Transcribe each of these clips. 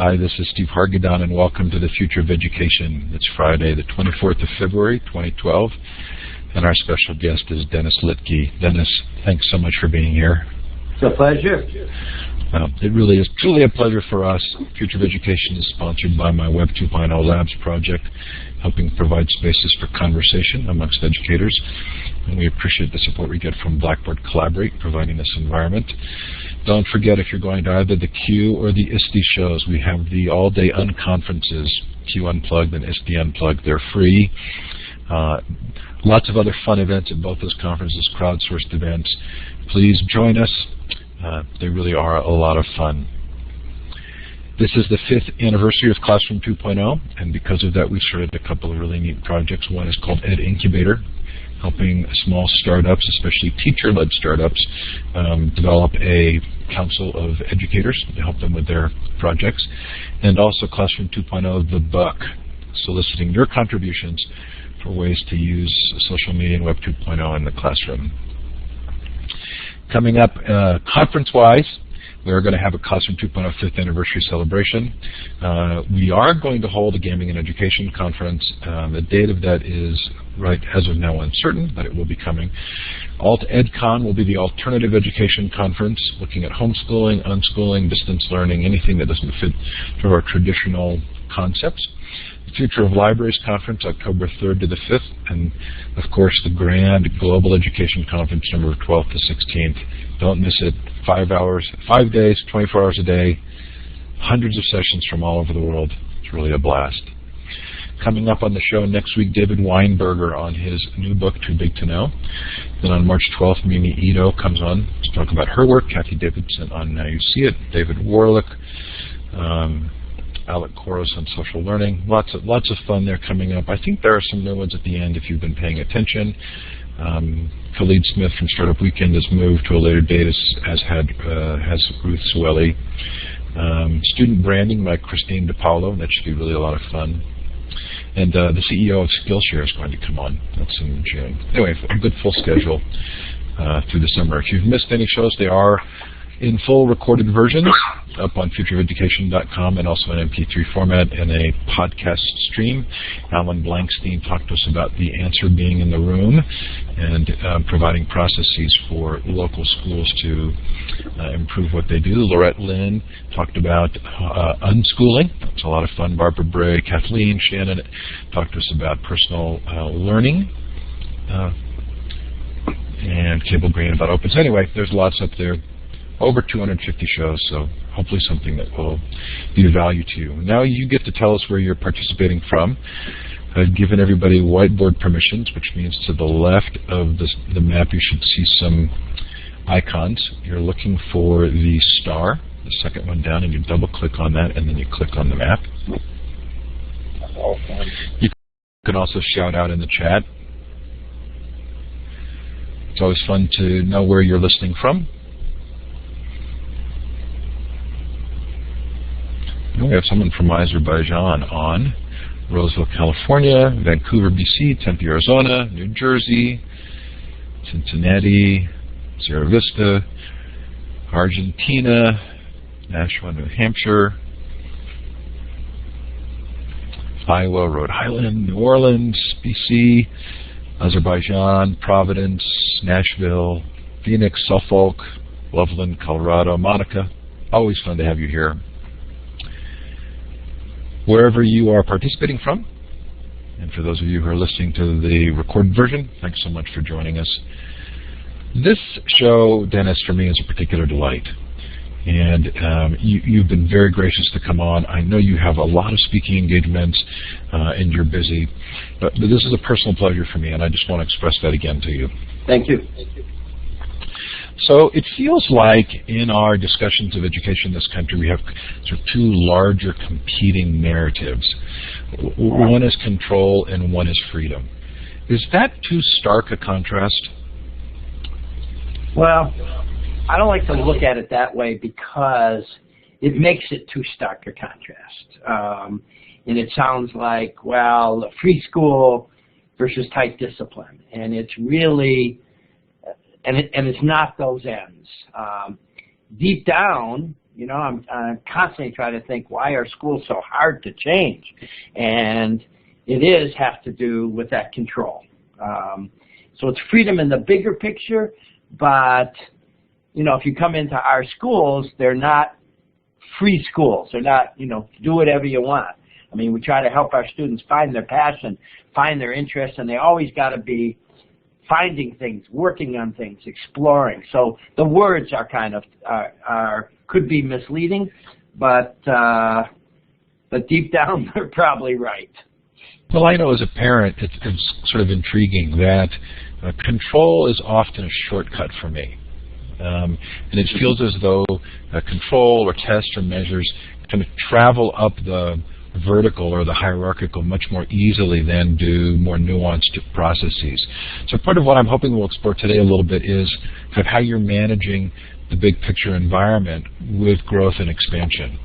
Hi, this is Steve Hargadon, and welcome to the Future of Education. It's Friday, the 24th of February, 2012, and our special guest is Dennis Littky. Dennis, thanks so much for being here. It's a pleasure. It really is truly a pleasure for us. Future of Education is sponsored by my Web 2.0 Labs project, helping provide spaces for conversation amongst educators. And we appreciate the support we get from Blackboard Collaborate, providing this environment. Don't forget, if you're going to either the Q or the ISTE shows, we have the all-day unconferences, Q Unplugged and ISTE Unplugged. They're free. Lots of other fun events at both those conferences, crowdsourced events. Please join us. They really are a lot of fun. This is the 5th anniversary of Classroom 2.0, and because of that, we've started a couple of really neat projects. One is called Ed Incubator, helping small startups, especially teacher-led startups, develop a council of educators to help them with their projects. And also Classroom 2.0, the book, soliciting your contributions for ways to use social media and Web 2.0 in the classroom. Coming up conference-wise, we are going to have a Classroom 2.0 5th anniversary celebration. We are going to hold a Gaming and Education conference. The date of that is, right as of now, uncertain, but it will be coming. AltEdCon will be the Alternative Education Conference, looking at homeschooling, unschooling, distance learning, anything that doesn't fit sort of our traditional concepts. The Future of Libraries Conference, October 3rd to the 5th, and of course the grand Global Education Conference, November 12th to 16th. Don't miss it. 5 days, 24 hours a day, hundreds of sessions from all over the world. It's really a blast. Coming up on the show next week, David Weinberger on his new book, Too Big to Know. Then on March 12th, Mimi Ito comes on to talk about her work. Kathy Davidson on Now You See It. David Warlick, Alec Koros on social learning. Lots of fun there coming up. I think there are some new ones at the end if you've been paying attention. Khalid Smith from Startup Weekend has moved to a later date, has Ruth Sueli. Student branding by Christine DePaulo. That should be really a lot of fun. And the CEO of Skillshare is going to come on. That's in June. Anyway, a good full schedule through the summer. If you've missed any shows, they are in full recorded versions up on futureofeducation.com and also in MP3 format and a podcast stream. Alan Blankstein talked to us about the answer being in the room and providing processes for local schools to improve what they do. Laurette Lynn talked about unschooling. It's a lot of fun. Barbara Bray, Kathleen, Shannon talked to us about personal learning. And Cable Green about opens. Anyway, there's lots up there. Over 250 shows, so hopefully something that will be of value to you. Now you get to tell us where you're participating from. I've given everybody whiteboard permissions, which means to the left of the map you should see some icons. You're looking for the star, the second one down, and you double-click on that, and then you click on the map. You can also shout out in the chat. It's always fun to know where you're listening from. We have someone from Azerbaijan on, Roseville, California, Vancouver, BC, Tempe, Arizona, New Jersey, Cincinnati, Sierra Vista, Argentina, Nashua, New Hampshire, Iowa, Rhode Island, New Orleans, BC, Azerbaijan, Providence, Nashville, Phoenix, Suffolk, Loveland, Colorado, Monica. Always fun to have you here. Wherever you are participating from, and for those of you who are listening to the recorded version, thanks so much for joining us. This show, Dennis, for me is a particular delight. And you've been very gracious to come on. I know you have a lot of speaking engagements and you're busy, but this is a personal pleasure for me, and I just want to express that again to you. Thank you. So it feels like in our discussions of education in this country, we have sort of two larger competing narratives. One is control and one is freedom. Is that too stark a contrast? Well, I don't like to look at it that way because it makes it too stark a contrast. And it sounds like, well, free school versus tight discipline. And it's really... And it's not those ends. Deep down, I'm constantly trying to think, why are schools so hard to change? And it has to do with that control. So it's freedom in the bigger picture, but, if you come into our schools, they're not free schools. They're not, do whatever you want. I mean, we try to help our students find their passion, find their interest, and they always got to be finding things, working on things, exploring. So the words are kind of could be misleading, but deep down they're probably right. Well, I know as a parent, it's sort of intriguing that control is often a shortcut for me. And it feels as though control or tests or measures kind of travel up the vertical or the hierarchical much more easily than do more nuanced processes. So part of what I'm hoping we'll explore today a little bit is kind of how you're managing the big picture environment with growth and expansion.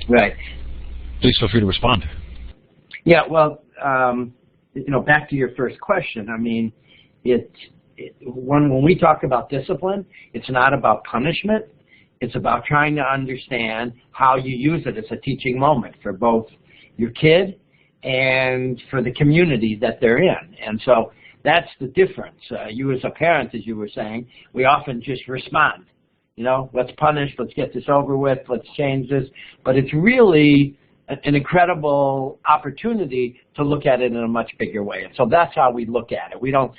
Right. Please feel free to respond. Yeah, well, back to your first question, I mean, when we talk about discipline, it's not about punishment. It's about trying to understand how you use it as a teaching moment for both your kid and for the community that they're in. And so that's the difference. You as a parent, as you were saying, we often just respond. Let's punish, let's get this over with, let's change this. But it's really an incredible opportunity to look at it in a much bigger way. And so that's how we look at it. We don't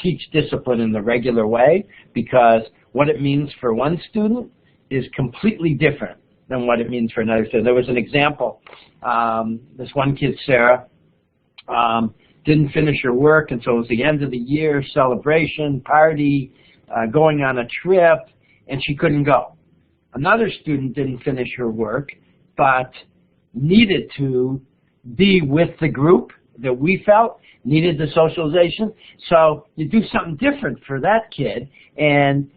teach discipline in the regular way, because what it means for one student is completely different than what it means for another student. There was an example. This one kid, Sarah, didn't finish her work, and so it was the end of the year, celebration, party, going on a trip, and she couldn't go. Another student didn't finish her work, but needed to be with the group that we felt needed the socialization. So you do something different for that kid, and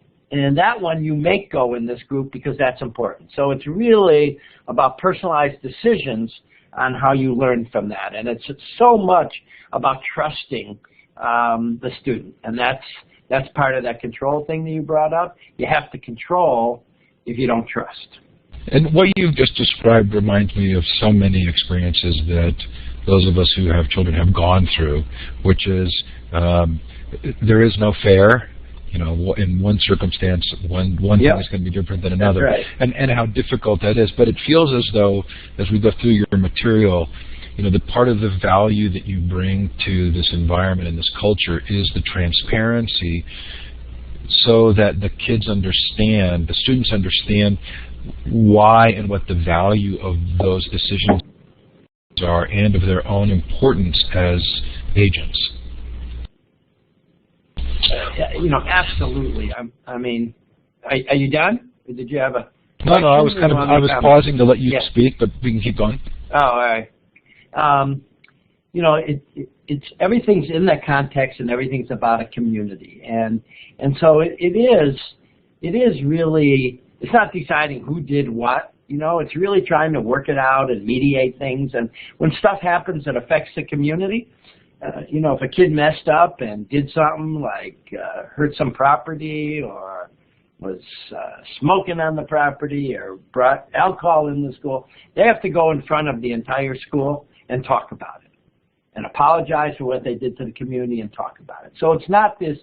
that one you make go in this group because that's important. So it's really about personalized decisions on how you learn from that. And it's so much about trusting the student. And that's part of that control thing that you brought up. You have to control if you don't trust. And what you've just described reminds me of so many experiences that those of us who have children have gone through, which is there is no fair. In one circumstance, one thing is going to be different than another, right. and how difficult that is. But it feels as though, as we go through your material, that part of the value that you bring to this environment and this culture is the transparency, so that the kids understand, the students understand why and what the value of those decisions are, and of their own importance as agents. Absolutely. I mean, are you done? Or did you have a question? No, I was pausing to let you speak, but we can keep going. Oh, all right. It's everything's in that context, and everything's about a community, and so it is really, it's not deciding who did what. It's really trying to work it out and mediate things. And when stuff happens that affects the community, if a kid messed up and did something like hurt some property, or was smoking on the property, or brought alcohol in the school, they have to go in front of the entire school and talk about it, and apologize for what they did to the community and talk about it. So it's not this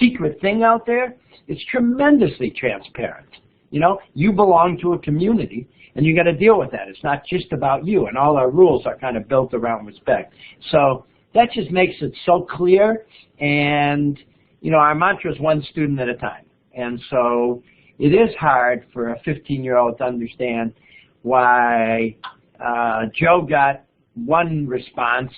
secret thing out there. It's tremendously transparent. You belong to a community, and you got to deal with that. It's not just about you, and all our rules are kind of built around respect. So that just makes it so clear, and, our mantra is one student at a time. And so it is hard for a 15-year-old to understand why Joe got one response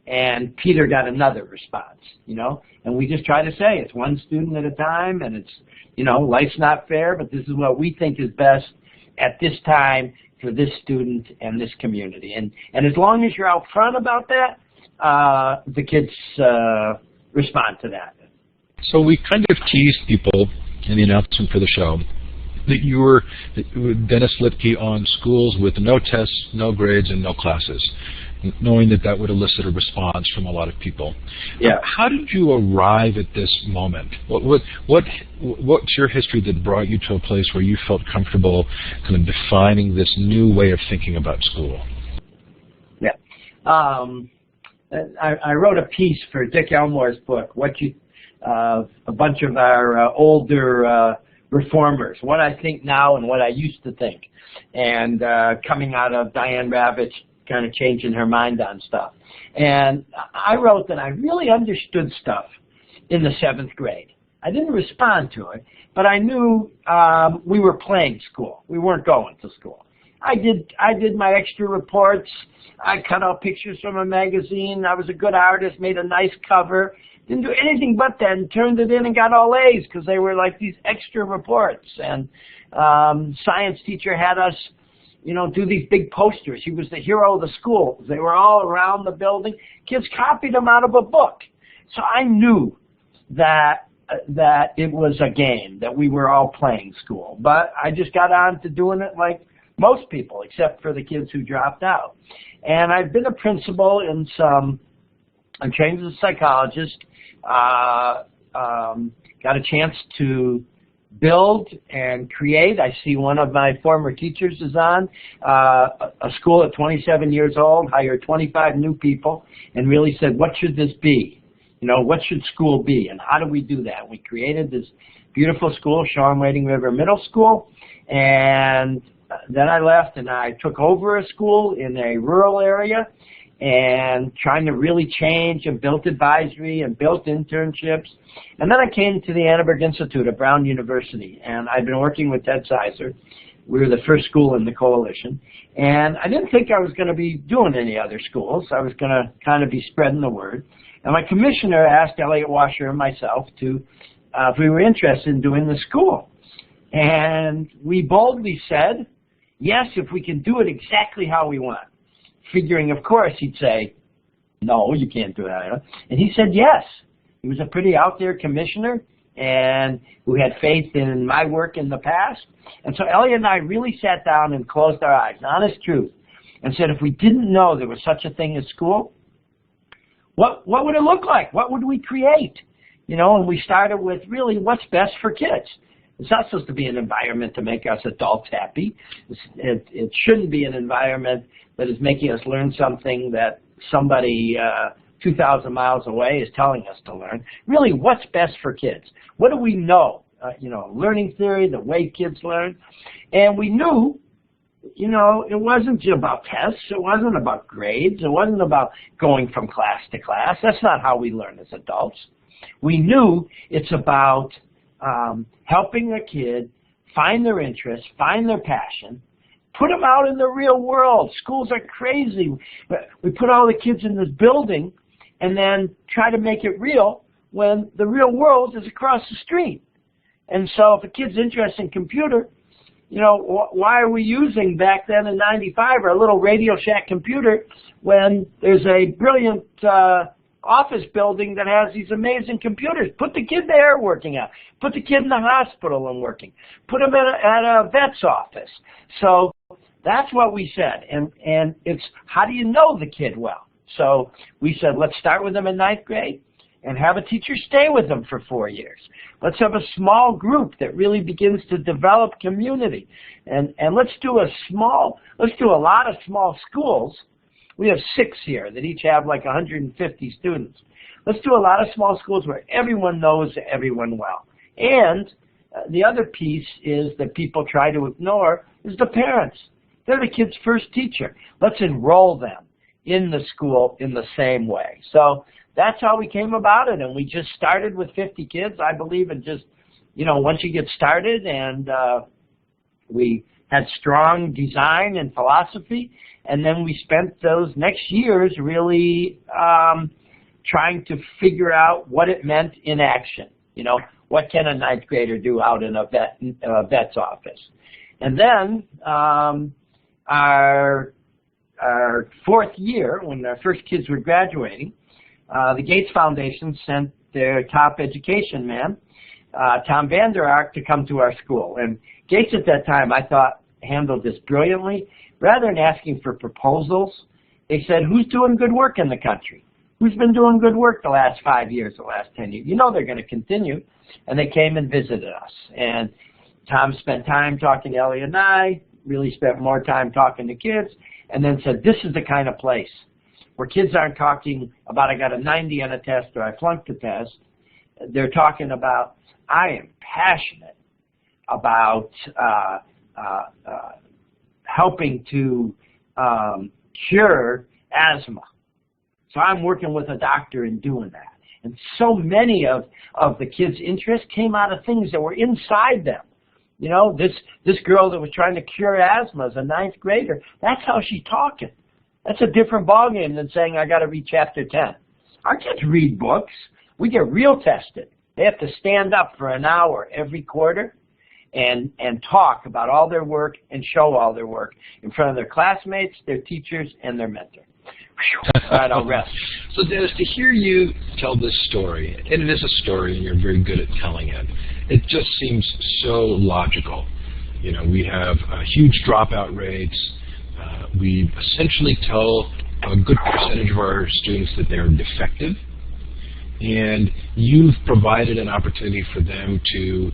and Peter got another response, And we just try to say it's one student at a time, and it's, life's not fair, but this is what we think is best at this time for this student and this community. And as long as you're out front about that, the kids respond to that. So we kind of teased people in the announcement for the show that you were Dennis Littky on schools with no tests, no grades, and no classes. knowing that that would elicit a response from a lot of people. Yeah. How did you arrive at this moment? What's your history that brought you to a place where you felt comfortable kind of defining this new way of thinking about school? Yeah. I wrote a piece for Dick Elmore's book, a bunch of our older reformers, what I think now and what I used to think, and coming out of Diane Ravitch kind of changing her mind on stuff. And I wrote that I really understood stuff in the 7th grade. I didn't respond to it, but I knew we were playing school. We weren't going to school. I did my extra reports. I cut out pictures from a magazine. I was a good artist, made a nice cover. Didn't do anything but that, and turned it in and got all A's because they were like these extra reports. And science teacher had us, do these big posters. He was the hero of the school. They were all around the building. Kids copied them out of a book. So I knew that it was a game, that we were all playing school. But I just got on to doing it like most people, except for the kids who dropped out. And I've been a principal in I'm trained as a psychologist. Got a chance to build and create. I see one of my former teachers is on a school at 27 years old, hired 25 new people, and really said, what should this be? What should school be, and how do we do that? We created this beautiful school, Shawn Wading River Middle School, and then I left and I took over a school in a rural area, and trying to really change, and built advisory and built internships. And then I came to the Annenberg Institute at Brown University, and I've been working with Ted Sizer. We were the first school in the coalition, and I didn't think I was going to be doing any other schools. I was going to kind of be spreading the word. And my commissioner asked Elliot Washer and myself if we were interested in doing the school. And we boldly said, yes, if we can do it exactly how we want. Figuring, of course, he'd say, no, you can't do that. And he said yes. He was a pretty out there commissioner and who had faith in my work in the past. And so Elliot and I really sat down and closed our eyes, honest truth, and said, if we didn't know there was such a thing as school, what would it look like? What would we create? And we started with really what's best for kids. It's not supposed to be an environment to make us adults happy. It shouldn't be an environment that is making us learn something that somebody 2,000 miles away is telling us to learn. Really, what's best for kids? What do we know? Learning theory, the way kids learn. And we knew, it wasn't just about tests. It wasn't about grades. It wasn't about going from class to class. That's not how we learn as adults. We knew it's about helping a kid find their interest, find their passion, put them out in the real world. Schools are crazy. We put all the kids in this building and then try to make it real when the real world is across the street. And so if a kid's interested in computer, why are we using back then in 95 a little Radio Shack computer when there's a brilliant office building that has these amazing computers? Put the kid there working out. Put the kid in the hospital and working. Put him at a vet's office. So that's what we said. And it's, how do you know the kid well? So we said, let's start with them in 9th grade and have a teacher stay with them for 4 years. Let's have a small group that really begins to develop community. And let's do a lot of small schools. We have 6 here that each have like 150 students. Let's do a lot of small schools where everyone knows everyone well. And the other piece is that people try to ignore is the parents. They're the kid's first teacher. Let's enroll them in the school in the same way. So that's how we came about it. And we just started with 50 kids. I believe in just, once you get started, and we had strong design and philosophy. And then we spent those next years really trying to figure out what it meant in action. What can a 9th grader do out in a vet's office? And then our 4th year, when our first kids were graduating, the Gates Foundation sent their top education man, Tom Vander Ark, to come to our school. And Gates at that time, I thought, handled this brilliantly. Rather than asking for proposals They said, who's doing good work in the country? Who's been doing good work the last 5 years, the last 10 years? You know they're going to continue. And they came and visited us. And Tom spent time talking to Ellie and I, really spent more time talking to kids, and then said, this is the kind of place where kids aren't talking about I got a 90 on a test or I flunked a test. They're talking about I am passionate about helping to cure asthma. So I'm working with a doctor in doing that. And so many of the kids' interests came out of things that were inside them. You know, this girl that was trying to cure asthma as a 9th grader, that's how she's talking. That's a different ballgame than saying, I got to read chapter 10. Our kids read books. We get real tested. They have to stand up for an hour every quarter and talk about all their work and show all their work in front of their classmates, their teachers, and their mentor. All right, I'll rest. So, Dennis, to hear you tell this story, and it is a story, and you're very good at telling it, it just seems so logical. You know, we have huge dropout rates. We essentially tell a good percentage of our students that they're defective, and you've provided an opportunity for them to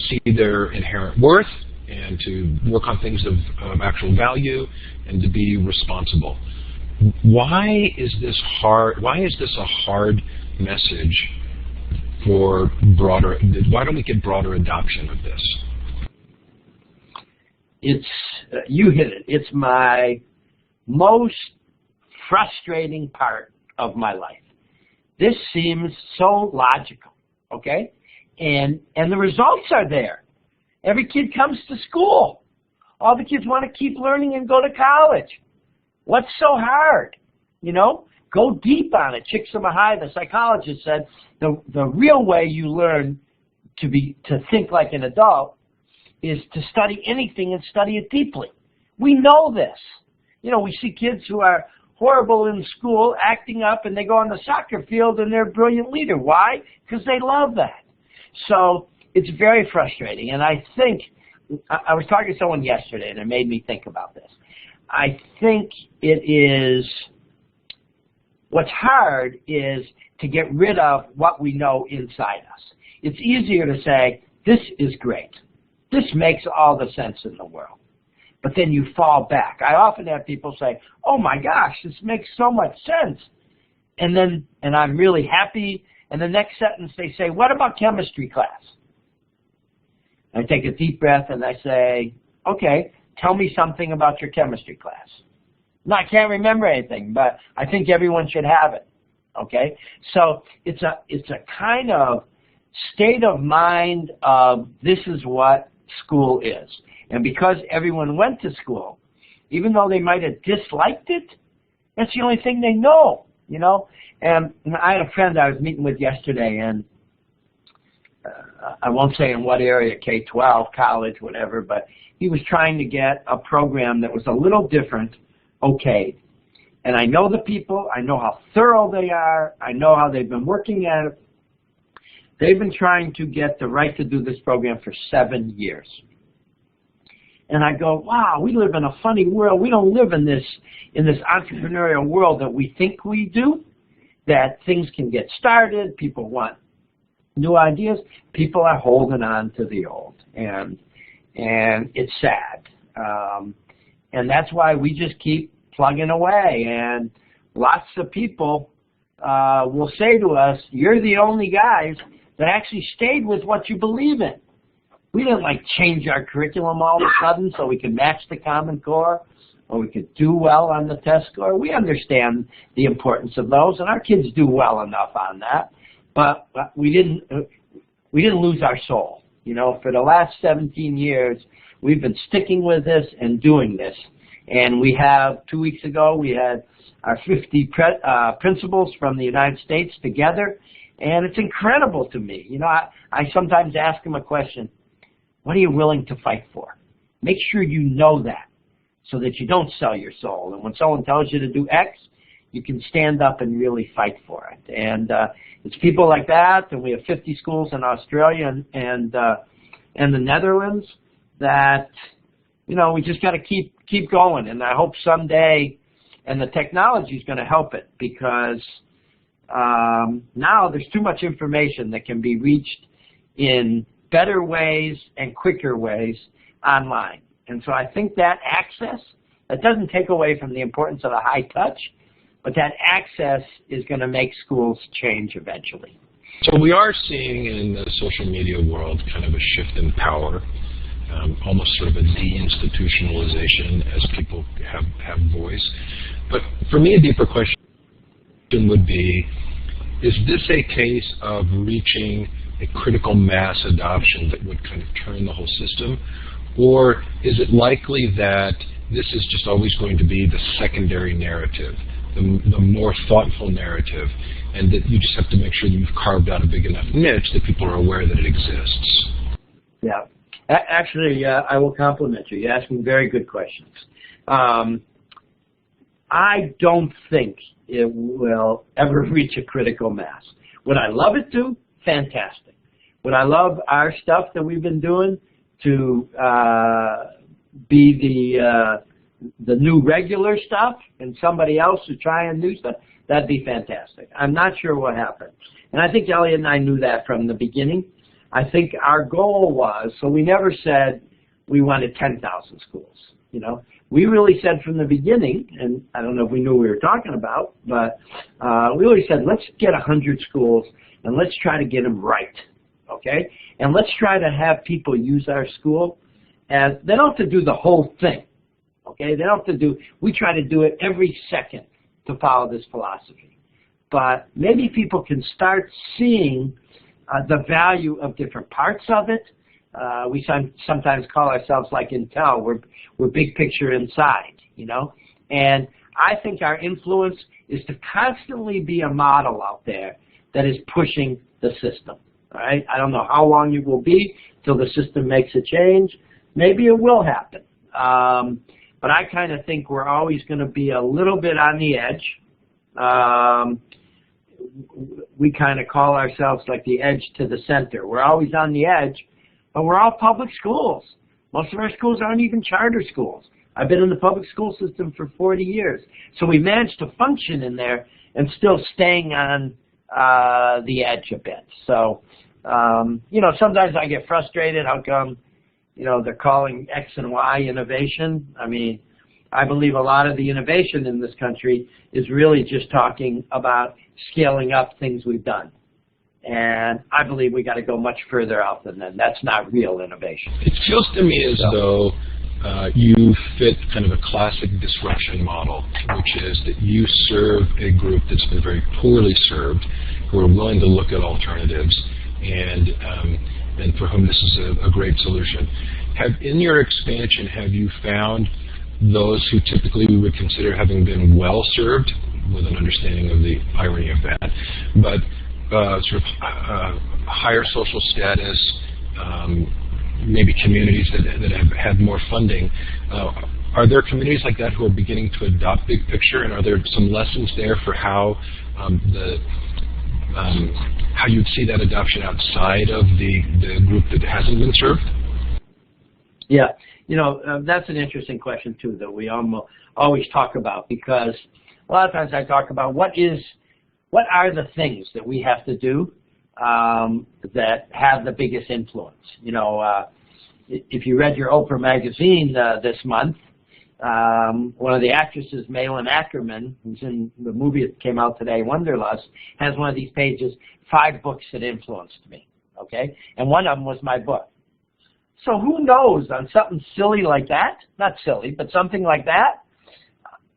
see their inherent worth and to work on things of actual value and to be responsible. Why is this hard? Why is this a hard message for broader? Why don't we get broader adoption of this? It's you hit it. It's my most frustrating part of my life. This seems so logical, okay? And the results are there. Every kid comes to school. All the kids want to keep learning and go to college. What's so hard? You know, go deep on it. Csikszentmihalyi, the psychologist, said the real way you learn to think like an adult is to study anything and study it deeply. We know this. You know, we see kids who are horrible in school, acting up, and they go on the soccer field and they're a brilliant leader. Why? Because they love that. So it's very frustrating. And I think, I was talking to someone yesterday and it made me think about this. I think it is, what's hard is to get rid of what we know inside us. It's easier to say, this is great. This makes all the sense in the world. But then you fall back. I often have people say, oh my gosh, this makes so much sense. And I'm really happy. And the next sentence they say, what about chemistry class? I take a deep breath and I say, okay, tell me something about your chemistry class. No, I can't remember anything, but I think everyone should have it. Okay? So it's a kind of state of mind of this is what school is. And because everyone went to school, even though they might have disliked it, that's the only thing they know, you know. And I had a friend I was meeting with yesterday, and I won't say in what area, K-12, college, whatever, but he was trying to get a program that was a little different okayed. And I know the people, I know how thorough they are, I know how they've been working at it. They've been trying to get the right to do this program for 7 years. And I go, wow, we live in a funny world. We don't live in this entrepreneurial world that we think we do, that things can get started, people want new ideas. People are holding on to the old, and it's sad. And that's why we just keep plugging away. And lots of people will say to us, you're the only guys that actually stayed with what you believe in. We didn't change our curriculum all of a sudden so we could match the Common Core or we could do well on the test score. We understand the importance of those, and our kids do well enough on that. But we didn't lose our soul. You know, for the last 17 years, we've been sticking with this and doing this. And we have, 2 weeks ago, we had our 50 principals from the United States together, and it's incredible to me. You know, I sometimes ask them a question. What are you willing to fight for? Make sure you know that so that you don't sell your soul. And when someone tells you to do X, you can stand up and really fight for it. And it's people like that, and we have 50 schools in Australia and the Netherlands that, you know, we just got to keep going. And I hope someday And the technology is going to help it because now there's too much information that can be reached in better ways and quicker ways online. And so I think that access, that doesn't take away from the importance of the high touch, but that access is going to make schools change eventually. So we are seeing in the social media world kind of a shift in power, almost sort of a deinstitutionalization as people have voice. But for me, a deeper question would be, is this a case of reaching a critical mass adoption that would kind of turn the whole system? Or is it likely that this is just always going to be the secondary narrative, the more thoughtful narrative, and that you just have to make sure that you've carved out a big enough niche that people are aware that it exists? Yeah. Actually, I will compliment you. You asked me very good questions. I don't think it will ever reach a critical mass. Would I love it to? Fantastic. Would I love our stuff that we've been doing to be the new regular stuff and somebody else who's trying new stuff? That'd be fantastic. I'm not sure what happened. And I think Elliot and I knew that from the beginning. I think our goal was, so we never said we wanted 10,000 schools. You know, we really said from the beginning, and I don't know if we knew what we were talking about, but we really said, let's get 100 schools and let's try to get them right, okay? And let's try to have people use our school as, they don't have to do the whole thing, okay? They don't have to do, we try to do it every second to follow this philosophy. But maybe people can start seeing the value of different parts of it. We sometimes call ourselves like Intel. We're big picture inside, you know. And I think our influence is to constantly be a model out there that is pushing the system. All right. I don't know how long it will be till the system makes a change. Maybe it will happen. But I kind of think we're always going to be a little bit on the edge. We kind of call ourselves like the edge to the center. We're always on the edge, but we're all public schools. Most of our schools aren't even charter schools. I've been in the public school system for 40 years. So we managed to function in there and still staying on the edge a bit. So, you know, sometimes I get frustrated. How come, you know, they're calling X and Y innovation? I mean, I believe a lot of the innovation in this country is really just talking about scaling up things we've done. And I believe we got to go much further out than that. That's not real innovation. It feels to me as though you fit kind of a classic disruption model, which is that you serve a group that's been very poorly served, who are willing to look at alternatives, and for whom this is a great solution. In your expansion, have you found those who typically we would consider having been well served, with an understanding of the irony of that, but sort of higher social status, maybe communities that have had more funding? Are there communities like that who are beginning to adopt big picture, and are there some lessons there for how how you'd see that adoption outside of the group that hasn't been served? Yeah, you know, that's an interesting question too that we always talk about, because a lot of times I talk about what are the things that we have to do that have the biggest influence. You know, if you read your Oprah magazine this month, one of the actresses, Malin Ackerman, who's in the movie that came out today, Wanderlust, has one of these pages, 5 books that influenced me, okay? And one of them was my book. So who knows, on something silly like that, not silly, but something like that,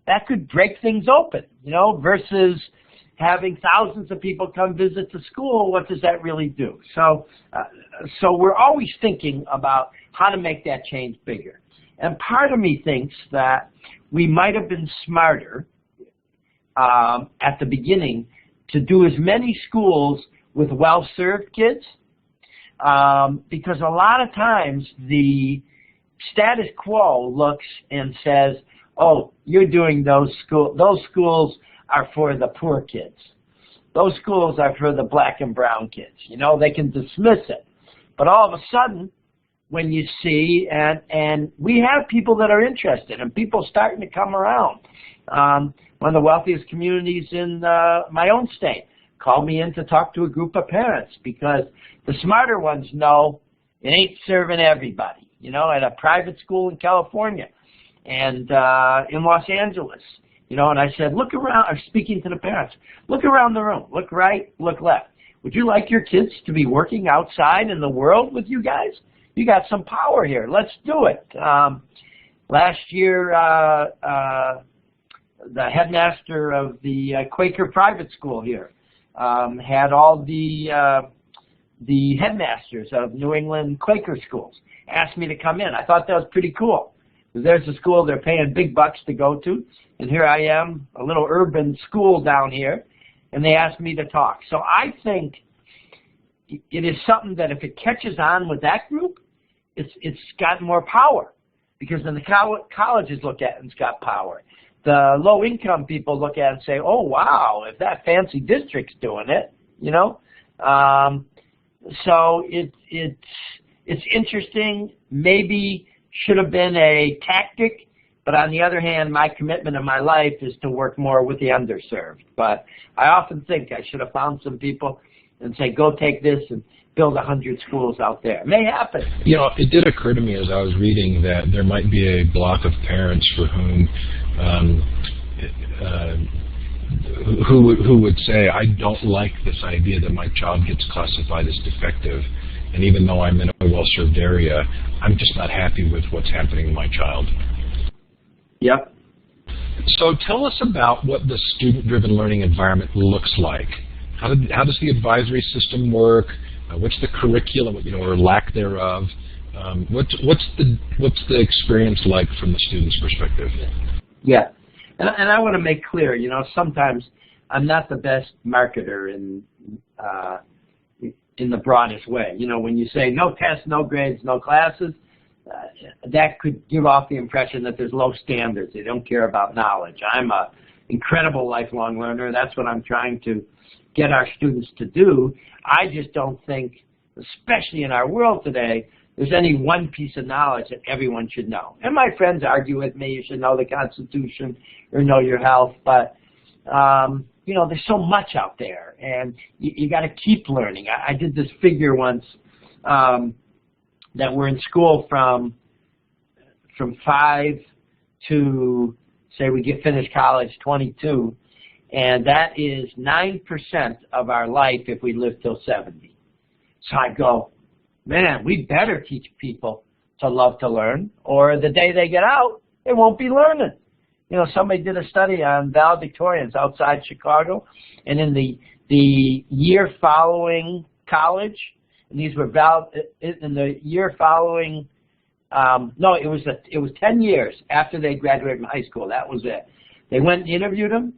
that could break things open, you know, versus having thousands of people come visit the school. What does that really do? So we're always thinking about how to make that change bigger. And part of me thinks that we might have been smarter at the beginning to do as many schools with well-served kids, because a lot of times the status quo looks and says, oh, you're doing those schools are for the poor kids. Those schools are for the black and brown kids. You know, they can dismiss it. But all of a sudden, when you see, and we have people that are interested, and people starting to come around. One of the wealthiest communities in my own state called me in to talk to a group of parents, because the smarter ones know it ain't serving everybody. You know, at a private school in California and in Los Angeles, you know, and I said, look around, I'm speaking to the parents, look around the room, look right, look left. Would you like your kids to be working outside in the world with you guys? You got some power here. Let's do it. Last year, the headmaster of the Quaker private school here had all the headmasters of New England Quaker schools asked me to come in. I thought that was pretty cool. There's a school they're paying big bucks to go to, and here I am, a little urban school down here, and they asked me to talk. So I think it is something that if it catches on with that group, it's got more power, because then the colleges look at it and it's got power. The low-income people look at it and say, oh, wow, if that fancy district's doing it, you know. So it's interesting, maybe should have been a tactic, but on the other hand, my commitment in my life is to work more with the underserved. But I often think I should have found some people and say, go take this and build 100 schools out there. It may happen. You know, it did occur to me as I was reading that there might be a block of parents for whom who would say, I don't like this idea that my child gets classified as defective, and even though I'm in a well-served area, I'm just not happy with what's happening to my child. Yep. So tell us about what the student-driven learning environment looks like. How does the advisory system work? What's the curriculum, you know, or lack thereof? What's the experience like from the student's perspective? Yeah, and I want to make clear, you know, sometimes I'm not the best marketer in the broadest way. You know, when you say no tests, no grades, no classes, that could give off the impression that there's low standards. They don't care about knowledge. I'm an incredible lifelong learner. That's what I'm trying to get our students to do. I just don't think, especially in our world today, there's any one piece of knowledge that everyone should know. And my friends argue with me, you should know the Constitution or know your health, but you know, there's so much out there, and you got to keep learning. I did this figure once that we're in school from 5 to, say, we finish college 22, and that is 9% of our life if we live till 70. So I go, man, we better teach people to love to learn, or the day they get out, they won't be learning. You know, somebody did a study on valedictorians outside Chicago, and in the year following college, and these were in the year following, no, it was 10 years after they graduated from high school. That was it. They went and interviewed them,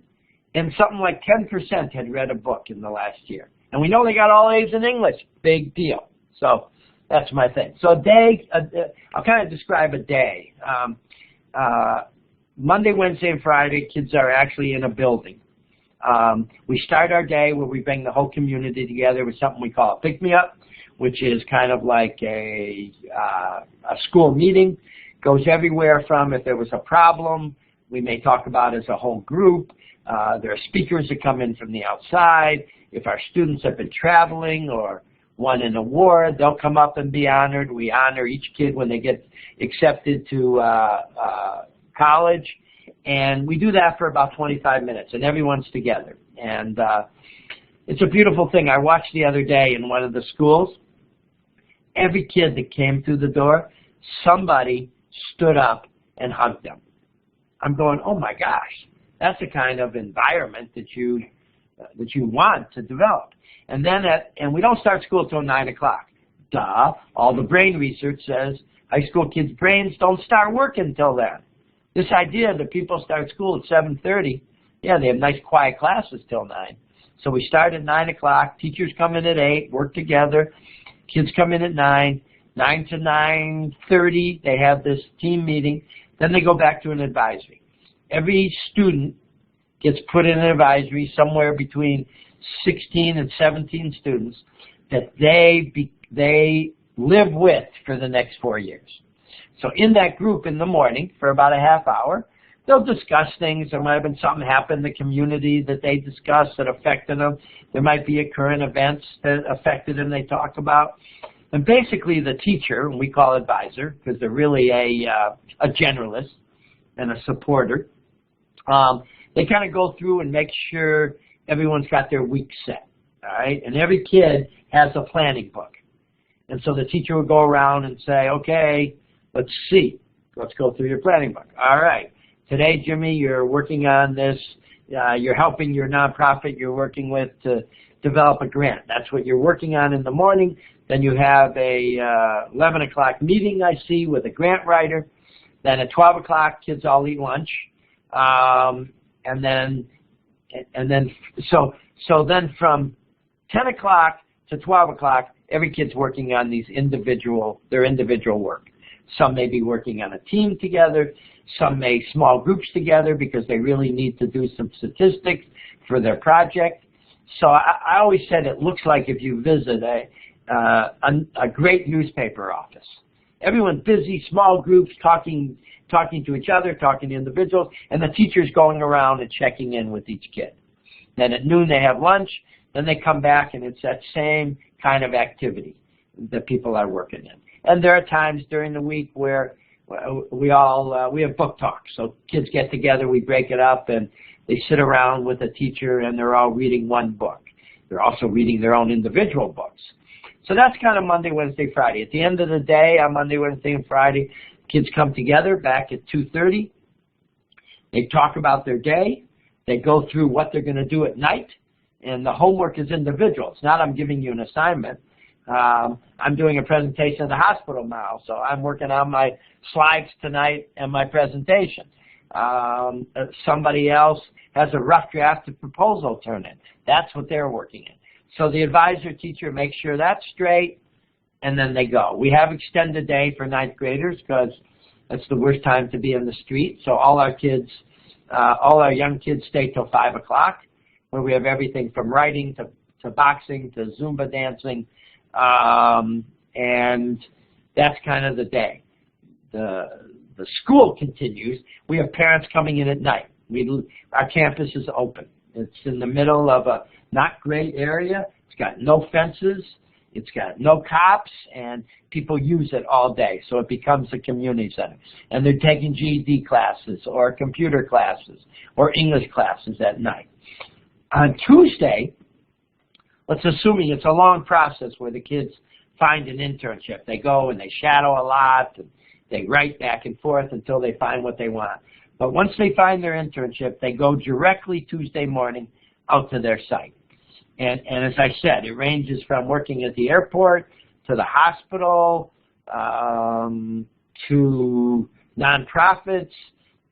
and something like 10% had read a book in the last year. And we know they got all A's in English. Big deal. So that's my thing. So a day, I'll kind of describe a day. Monday, Wednesday, and Friday, kids are actually in a building. We start our day where we bring the whole community together with something we call a pick-me-up, which is kind of like a school meeting. Goes everywhere from if there was a problem, we may talk about as a whole group. There are speakers that come in from the outside. If our students have been traveling or won an award, they'll come up and be honored. We honor each kid when they get accepted to college, and we do that for about 25 minutes, and everyone's together. And it's a beautiful thing. I watched the other day in one of the schools, every kid that came through the door, somebody stood up and hugged them. I'm going, oh my gosh, that's the kind of environment that you want to develop. And then and we don't start school till 9 o'clock. Duh. All the brain research says high school kids' brains don't start working till then. This idea that people start school at 7:30, yeah, they have nice quiet classes till 9. So we start at 9 o'clock. Teachers come in at 8, work together. Kids come in at 9. 9 to 9:30, they have this team meeting. Then they go back to an advisory. Every student gets put in an advisory, somewhere between 16 and 17 students, that they live with for the next 4 years. So in that group in the morning, for about a half hour, they'll discuss things. There might have been something happen in the community that they discussed that affected them. There might be a current events that affected them they talk about. And basically the teacher, and we call advisor, because they're really a generalist and a supporter, they kind of go through and make sure everyone's got their week set, all right? And every kid has a planning book. And so the teacher will go around and say, okay, let's see. Let's go through your planning book. All right. Today, Jimmy, you're working on this. You're helping your nonprofit you're working with to develop a grant. That's what you're working on in the morning. Then you have a 11 o'clock meeting, I see, with a grant writer. Then at 12 o'clock, kids all eat lunch. So then from 10 o'clock to 12 o'clock, every kid's working on their individual work. Some may be working on a team together. Some may small groups together because they really need to do some statistics for their project. So I always said it looks like if you visit a great newspaper office. Everyone's busy, small groups, talking to each other, talking to individuals, and the teacher's going around and checking in with each kid. Then at noon they have lunch. Then they come back, and it's that same kind of activity that people are working in. And there are times during the week where we have book talks. So kids get together, we break it up, and they sit around with a teacher, and they're all reading one book. They're also reading their own individual books. So that's kind of Monday, Wednesday, Friday. At the end of the day, on Monday, Wednesday, and Friday, kids come together back at 2:30. They talk about their day. They go through what they're going to do at night. And the homework is individual. It's not I'm giving you an assignment. I'm doing a presentation at the hospital now, so I'm working on my slides tonight and my presentation. Somebody else has a rough draft of proposal turn in. That's what they're working in. So the advisor teacher makes sure that's straight, and then they go. We have extended day for ninth graders because that's the worst time to be in the street. So all our young kids stay till 5 o'clock, where we have everything from writing to boxing to Zumba dancing. And that's kind of the day. The school continues. We have parents coming in at night. Our campus is open. It's in the middle of a not great area. It's got no fences. It's got no cops, and people use it all day. So it becomes a community center. And they're taking GED classes or computer classes or English classes at night. On Tuesday, let's assuming it's a long process where the kids find an internship. They go and they shadow a lot, and they write back and forth until they find what they want. But once they find their internship, they go directly Tuesday morning out to their site. And as I said, it ranges from working at the airport to the hospital to nonprofits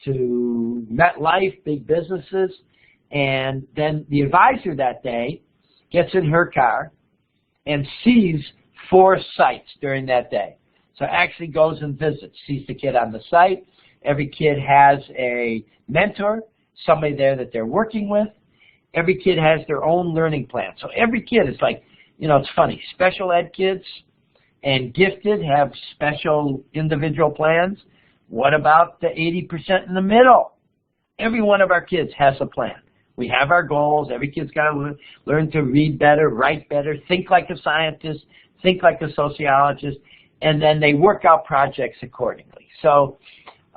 to MetLife, big businesses. And then the advisor that day gets in her car and sees 4 sites during that day. So actually goes and visits, sees the kid on the site. Every kid has a mentor, somebody there that they're working with. Every kid has their own learning plan. So every kid is like, it's funny, special ed kids and gifted have special individual plans. What about the 80% in the middle? Every one of our kids has a plan. We have our goals. Every kid's got to learn to read better, write better, think like a scientist, think like a sociologist, and then they work out projects accordingly. So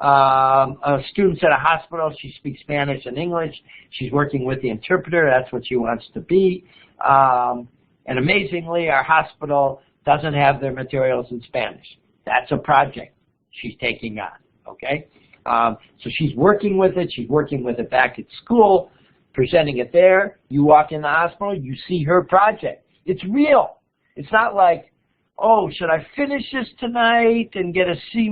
a student's at a hospital. She speaks Spanish and English. She's working with the interpreter. That's what she wants to be. And amazingly, our hospital doesn't have their materials in Spanish. That's a project she's taking on, okay? So she's working with it. She's working with it back at school, presenting it there. You walk in the hospital, you see her project. It's real. It's not like, oh, should I finish this tonight and get a C-,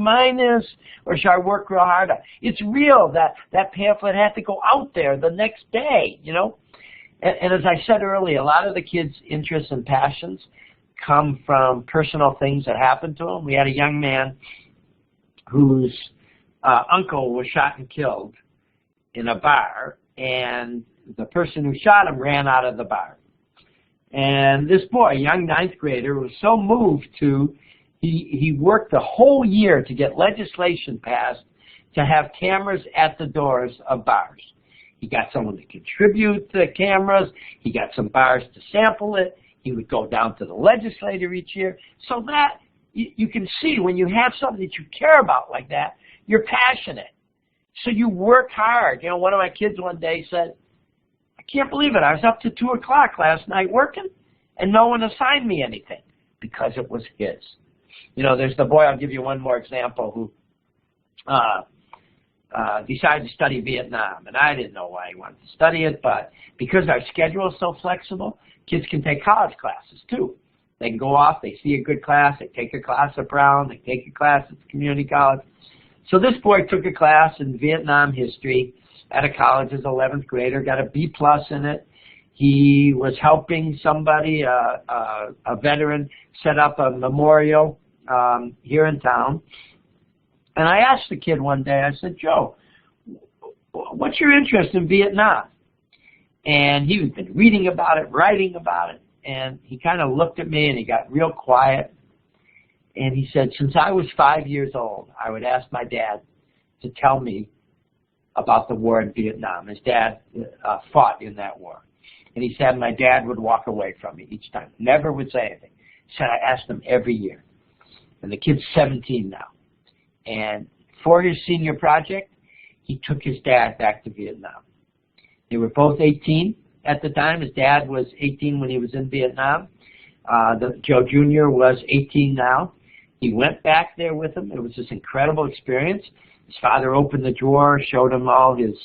or should I work real hard? It's real. That pamphlet had to go out there the next day, And as I said earlier, a lot of the kids' interests and passions come from personal things that happened to them. We had a young man whose uncle was shot and killed in a bar, and the person who shot him ran out of the bar. And this boy, young ninth grader, was so moved to He worked the whole year to get legislation passed to have cameras at the doors of bars. He got someone to contribute the cameras. He got some bars to sample it. He would go down to the legislature each year. So that, you can see when you have something that you care about like that, you're passionate. So you work hard. You know, one of my kids one day said, I can't believe it. I was up to 2 o'clock last night working, and no one assigned me anything because it was his. You know, there's the boy, I'll give you one more example, who decided to study Vietnam. And I didn't know why he wanted to study it, but because our schedule is so flexible, kids can take college classes too. They can go off, they see a good class, they take a class at Brown, they take a class at the community college. So this boy took a class in Vietnam history at a college as an 11th grader, got a B+ in it. He was helping somebody, a veteran, set up a memorial here in town. And I asked the kid one day, I said, Joe, what's your interest in Vietnam? And he had been reading about it, writing about it, and he kind of looked at me and he got real quiet. And he said, since I was 5 years old, I would ask my dad to tell me about the war in Vietnam. His dad fought in that war. And he said my dad would walk away from me each time, never would say anything. He said I asked him every year. And the kid's 17 now. And for his senior project, he took his dad back to Vietnam. They were both 18 at the time. His dad was 18 when he was in Vietnam. Joe Jr. was 18 now. He went back there with him. It was this incredible experience. His father opened the drawer, showed him all his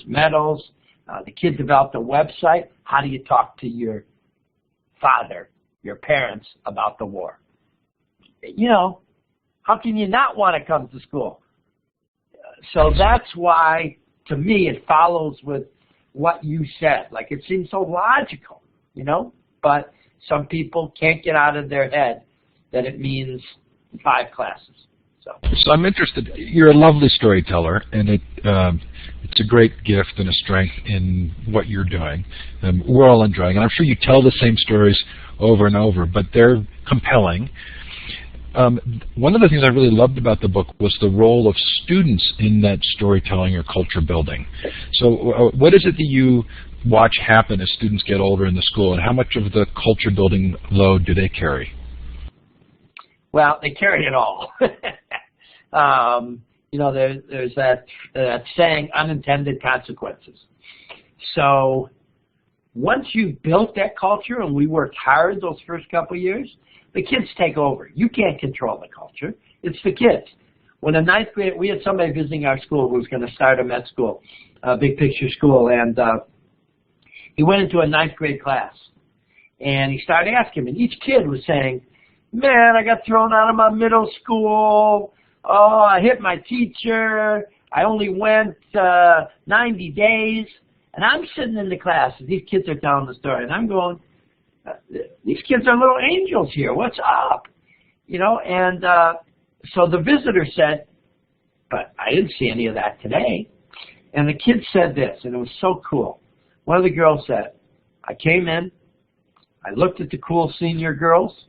medals. The kid developed a website. How do you talk to your father, your parents, about the war? You know, how can you not want to come to school? So that's why, to me, it follows with what you said. Like, it seems so logical, you know? But some people can't get out of their head that it means 5 classes. So I'm interested. You're a lovely storyteller, and it's a great gift and a strength in what you're doing. We're all enjoying it. I'm sure you tell the same stories over and over, but they're compelling. One of the things I really loved about the book was the role of students in that storytelling or culture building. So what is it that you watch happen as students get older in the school, and how much of the culture building load do they carry? Well, they carry it all. You know, there's that saying, unintended consequences. So once you've built that culture, and we worked hard those first couple of years, the kids take over. You can't control the culture. It's the kids. When a 9th grade, we had somebody visiting our school who was going to start a med school, a big picture school, and he went into a 9th grade class. And he started asking, and each kid was saying, man, I got thrown out of my middle school. Oh, I hit my teacher. I only went 90 days. And I'm sitting in the class, and these kids are telling the story, and I'm going, these kids are little angels here. What's up? You know, and so the visitor said, but I didn't see any of that today. And the kid said this, and it was so cool. One of the girls said, I came in, I looked at the cool senior girls,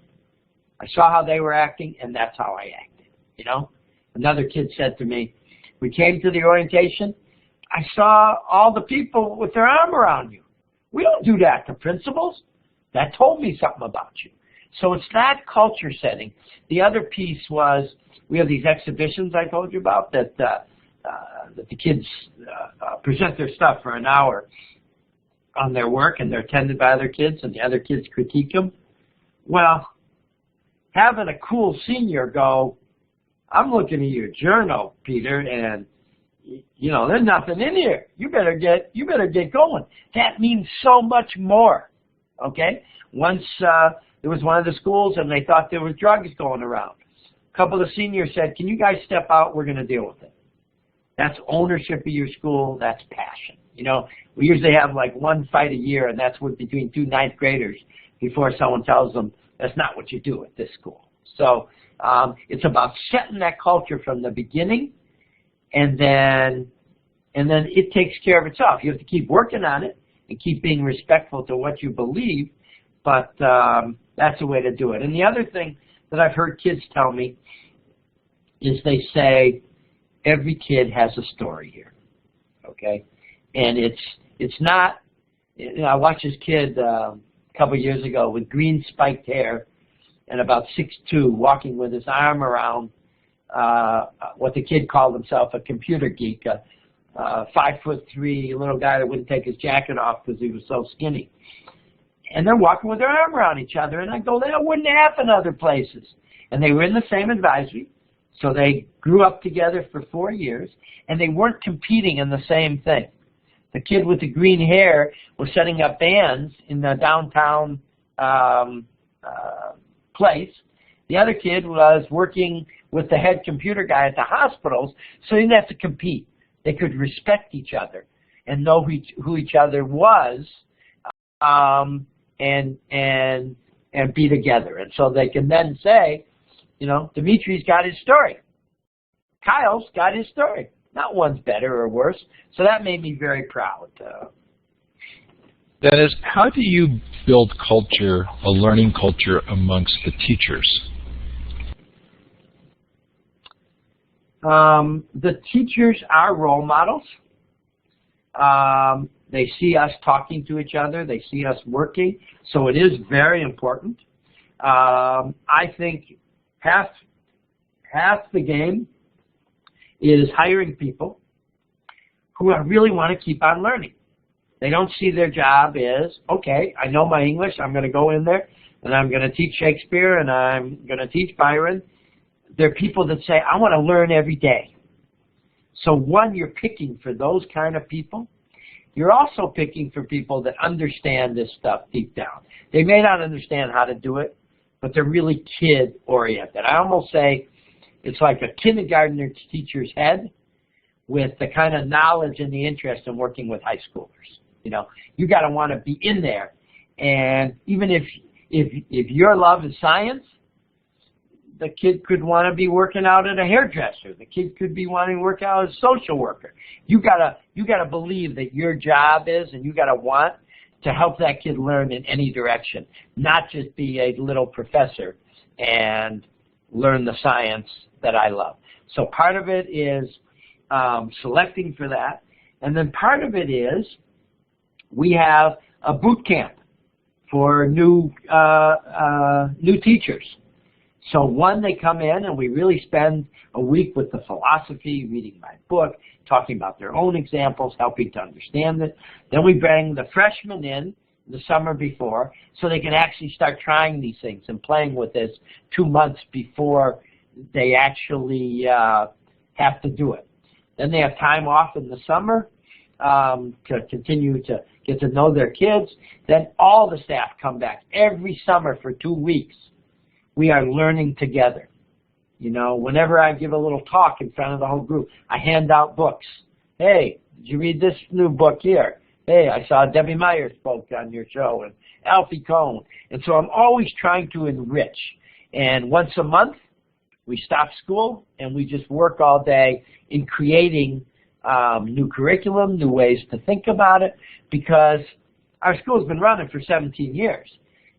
I saw how they were acting, and that's how I acted, you know? Another kid said to me, we came to the orientation, I saw all the people with their arm around you. We don't do that to principals. That told me something about you. So it's that culture setting. The other piece was, we have these exhibitions I told you about that the kids present their stuff for an hour on their work, and they're attended by other kids, and the other kids critique them. Well, having a cool senior go, I'm looking at your journal, Peter, and you know, there's nothing in here. You better get going. That means so much more. Okay? Once there was one of the schools, and they thought there was drugs going around. A couple of seniors said, can you guys step out? We're going to deal with it. That's ownership of your school. That's passion. You know, we usually have like one fight a year, and that's between 2 9th graders before someone tells them that's not what you do at this school. So it's about setting that culture from the beginning, and then it takes care of itself. You have to keep working on it and keep being respectful to what you believe, but that's a way to do it. And the other thing that I've heard kids tell me is they say, every kid has a story here, okay? And it's not, I watched this kid a couple of years ago with green spiked hair and about 6'2", walking with his arm around what the kid called himself a computer geek, a 5'3" little guy that wouldn't take his jacket off because he was so skinny. And they're walking with their arm around each other, and I go, that wouldn't happen other places. And they were in the same advisory, so they grew up together for 4 years, and they weren't competing in the same thing. The kid with the green hair was setting up bands in the downtown place. The other kid was working with the head computer guy at the hospitals, so they didn't have to compete. They could respect each other and know who each other was, and be together. And so they can then say, you know, Dimitri's got his story. Kyle's got his story. Not one's better or worse. So that made me very proud. Dennis, how do you build culture, a learning culture amongst the teachers? The teachers are role models. They see us talking to each other. They see us working. So it is very important. I think half the game is hiring people who really want to keep on learning. They don't see their job as, okay, I know my English. I'm going to go in there, and I'm going to teach Shakespeare, and I'm going to teach Byron. They're people that say, I want to learn every day. So one, you're picking for those kind of people. You're also picking for people that understand this stuff deep down. They may not understand how to do it, but they're really kid-oriented. I almost say it's like a kindergartner teacher's head with the kind of knowledge and the interest in working with high schoolers. You know, you got to want to be in there. And even if your love is science, the kid could want to be working out at a hairdresser. The kid could be wanting to work out as a social worker. You gotta believe that your job is, and you gotta want to help that kid learn in any direction, not just be a little professor and learn the science that I love. So part of it is selecting for that, and then part of it is we have a boot camp for new teachers. So one, they come in and we really spend a week with the philosophy, reading my book, talking about their own examples, helping to understand it. Then we bring the freshmen in the summer before so they can actually start trying these things and playing with this 2 months before they actually have to do it. Then they have time off in the summer to continue to get to know their kids. Then all the staff come back every summer for 2 weeks. We are learning together. You know, whenever I give a little talk in front of the whole group, I hand out books. Hey, did you read this new book here? Hey, I saw Debbie Meyer spoke on your show, and Alfie Kohn. And so I'm always trying to enrich. And once a month, we stop school, and we just work all day in creating new curriculum, new ways to think about it, because our school's been running for 17 years.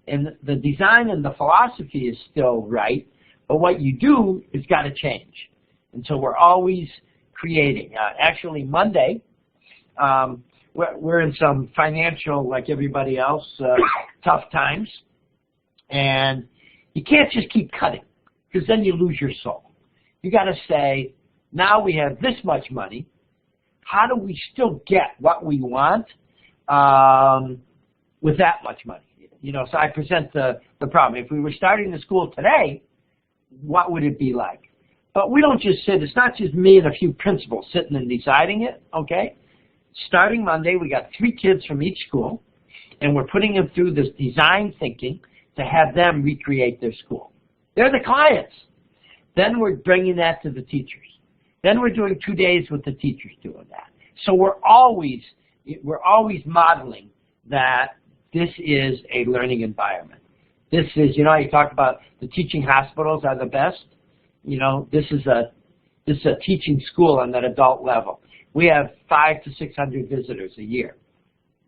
And the design and the philosophy is still right, but what you do has got to change. And so we're always creating. Actually, Monday, we're in some financial, like everybody else, tough times. And you can't just keep cutting, because then you lose your soul. You got to say, now we have this much money. How do we still get what we want with that much money? You know, so I present the problem. If we were starting the school today, what would it be like? But we don't just sit. It's not just me and a few principals sitting and deciding it, okay? Starting Monday, we got 3 kids from each school, and we're putting them through this design thinking to have them recreate their school. They're the clients. Then we're bringing that to the teachers. Then we're doing 2 days with the teachers doing that. So we're always modeling that this is a learning environment. This is, you know, you talk about the teaching hospitals are the best. You know, this is a teaching school on that adult level. We have 500 to 600 visitors a year.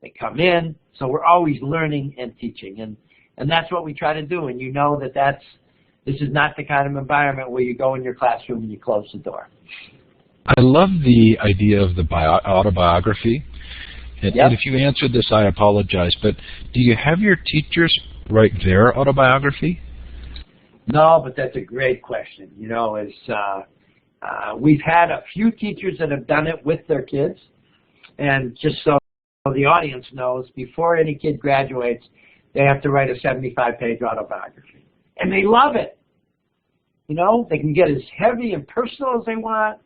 They come in, so we're always learning and teaching, and that's what we try to do. And you know that's This is not the kind of environment where you go in your classroom and you close the door. I love the idea of the autobiography. And, Yep. and if you answered this, I apologize, but do you have your teachers write their autobiography? No, but that's a great question. You know, we've had a few teachers that have done it with their kids, and just so the audience knows, before any kid graduates, they have to write a 75-page autobiography. And they love it. You know, they can get as heavy and personal as they want.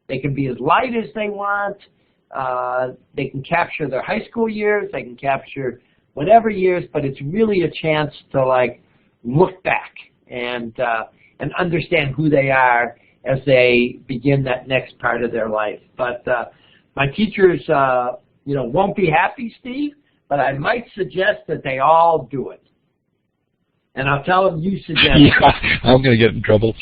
They can be as light as they want. They can capture their high school years. They can capture whatever years, but it's really a chance to, like, look back and understand who they are as they begin that next part of their life. But my teachers, you know, won't be happy, Steve, but I might suggest that they all do it. And I'll tell them you suggest it. Yeah, I'm going to get in trouble.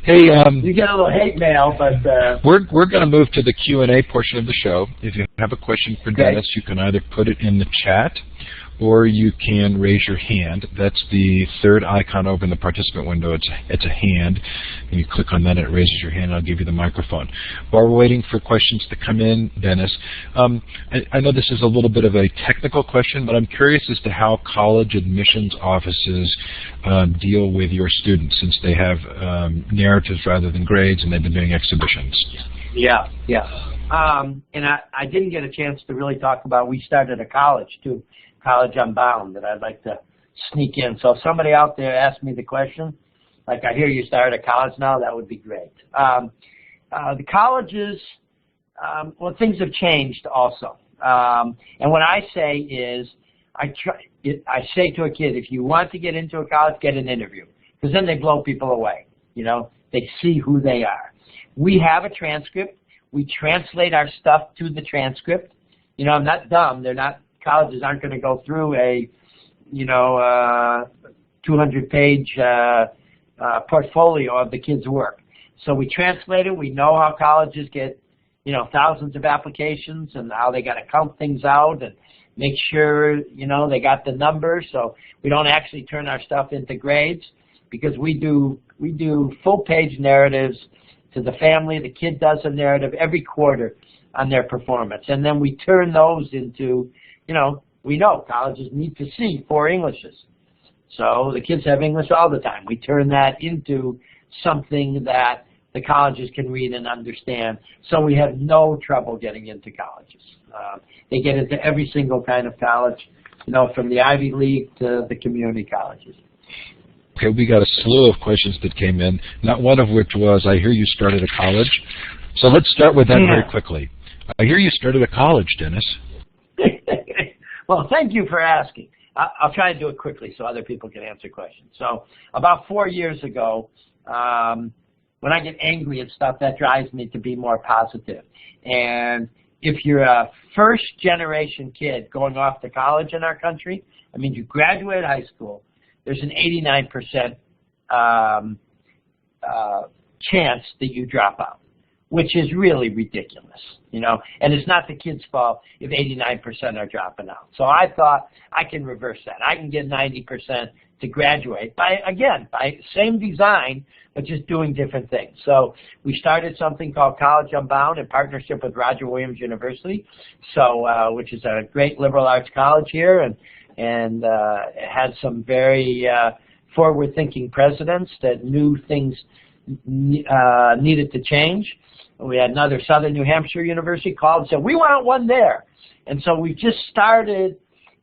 Hey, you get a little hate mail, but we're going to move to the Q&A portion of the show. If you have a question for Dennis, you can either put it in the chat or you can raise your hand. That's the third icon over in the participant window. It's a hand, and you click on that, and it raises your hand, and I'll give you the microphone. While we're waiting for questions to come in, Dennis, I know this is a little bit of a technical question, but I'm curious as to how college admissions offices deal with your students, since they have narratives rather than grades, and they've been doing exhibitions. Yeah. And I didn't get a chance to really talk about, we started a college, too. College Unbound, that I'd like to sneak in. So if somebody out there asks me the question, like, I hear you started a college now, that would be great. The colleges, well, things have changed also. And what I say is, I say to a kid, if you want to get into a college, get an interview, because then they blow people away. You know, they see who they are. We have a transcript. We translate our stuff to the transcript. You know, I'm not dumb. Colleges aren't going to go through a, 200-page portfolio of the kids' work. So we translate it. We know how colleges get, thousands of applications and how they got to count things out and make sure, they got the numbers. So we don't actually turn our stuff into grades, because we do full-page narratives to the family. The kid does a narrative every quarter on their performance, and then we turn those into, we know colleges need to see 4 Englishes. So the kids have English all the time. We turn that into something that the colleges can read and understand, so we have no trouble getting into colleges. They get into every single kind of college, from the Ivy League to the community colleges. Okay, we got a slew of questions that came in, not one of which was, I hear you started a college. So let's start with that very quickly. I hear you started a college, Dennis. Well, thank you for asking. I'll try to do it quickly so other people can answer questions. So about 4 years ago, when I get angry at stuff, that drives me to be more positive. And if you're a first-generation kid going off to college in our country, I mean, you graduate high school, there's an 89% chance that you drop out, which is really ridiculous, and it's not the kid's fault if 89% are dropping out. So I thought I can reverse that. I can get 90% to graduate by same design, but just doing different things. So we started something called College Unbound in partnership with Roger Williams University, which is a great liberal arts college here, and it had some very forward-thinking presidents that knew things needed to change. We had another Southern New Hampshire university called and said, we want one there. And so we just started,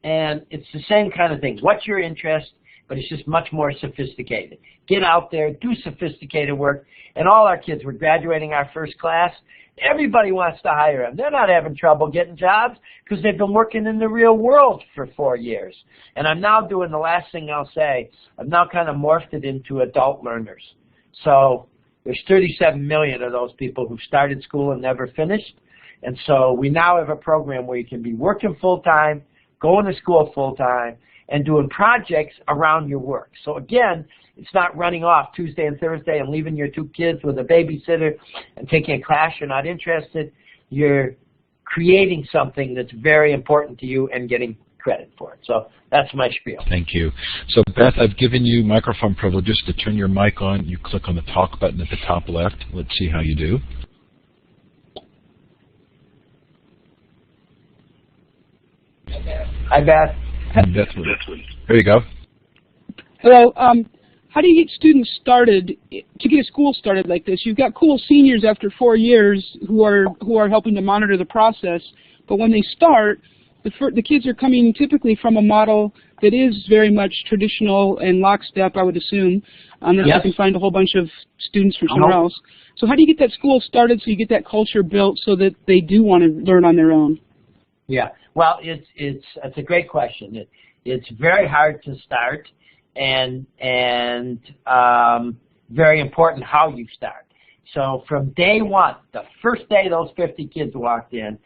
and it's the same kind of thing. What's your interest? But it's just much more sophisticated. Get out there, do sophisticated work. And all our kids, we're graduating our first class. Everybody wants to hire them. They're not having trouble getting jobs because they've been working in the real world for 4 years. And I'm now doing the last thing I'll say. I've now kind of morphed it into adult learners. So there's 37 million of those people who started school and never finished. And so we now have a program where you can be working full-time, going to school full-time, and doing projects around your work. So again, it's not running off Tuesday and Thursday and leaving your 2 kids with a babysitter and taking a class you're not interested. You're creating something that's very important to you and getting credit for it. So that's my spiel. Thank you. So Beth, I've given you microphone privileges to turn your mic on. You click on the talk button at the top left. Let's see how you do. Hi, Beth. Beth, there you go. Hello. How do you get students started, to get a school started like this? You've got cool seniors after 4 years who are helping to monitor the process, but when they start, the kids are coming typically from a model that is very much traditional and lockstep, I would assume, unless Yes. you can find a whole bunch of students from somewhere else. So how do you get that school started so you get that culture built so that they do want to learn on their own? Yeah, well, it's a great question. It's very hard to start, and very important how you start. So from day one, the first day those 50 kids walked in,